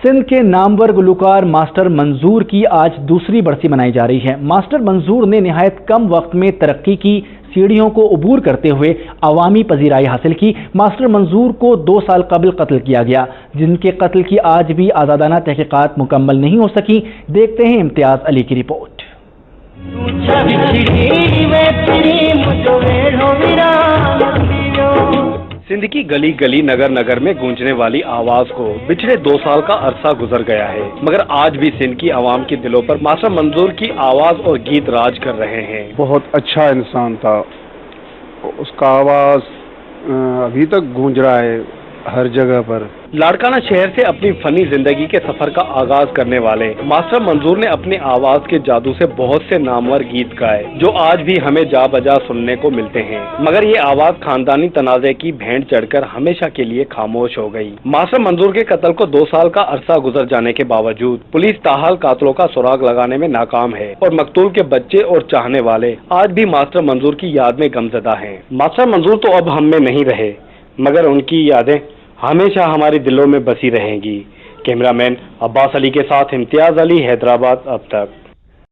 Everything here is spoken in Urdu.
سندھ کے نامور گلوکار ماسٹر منظور کی آج دوسری برسی منائی جا رہی ہے۔ ماسٹر منظور نے نہایت کم وقت میں ترقی کی سیڑھیوں کو عبور کرتے ہوئے عوامی پذیرائی حاصل کی۔ ماسٹر منظور کو 2 سال قبل قتل کیا گیا، جن کے قتل کی آج بھی آزادانہ تحقیقات مکمل نہیں ہو سکی۔ دیکھتے ہیں امتیاز علی کی رپورٹ۔ سندھ کی گلی گلی نگر نگر میں گونجنے والی آواز کو پچھلے 2 سال کا عرصہ گزر گیا ہے، مگر آج بھی سندھ کی عوام کے دلوں پر ماسٹر منظور کی آواز اور گیت راج کر رہے ہیں۔ بہت اچھا انسان تھا، اس کا آواز ابھی تک گونج رہا ہے ہر جگہ پر۔ لاڑکانہ شہر سے اپنی فنی زندگی کے سفر کا آغاز کرنے والے ماسٹر منظور نے اپنی آواز کے جادو سے بہت سے نامور گیت گائے جو آج بھی ہمیں جا بجا سننے کو ملتے ہیں، مگر یہ آواز خاندانی تنازع کی بھینٹ چڑھ کر ہمیشہ کے لیے خاموش ہو گئی۔ ماسٹر منظور کے قتل کو 2 سال کا عرصہ گزر جانے کے باوجود پولیس تاحال قاتلوں کا سراغ لگانے میں ناکام ہے اور مقتول کے بچے اور چاہنے والے آج بھی ماسٹر منظور کی یاد میں غمزدہ ہیں۔ ماسٹر منظور تو اب ہم میں نہیں رہے، مگر ان کی یادیں ہمیشہ ہمارے دلوں میں بسی رہیں گی۔ کیمرہ مین عباس علی کے ساتھ امتیاز علی، حیدرآباد اب تک۔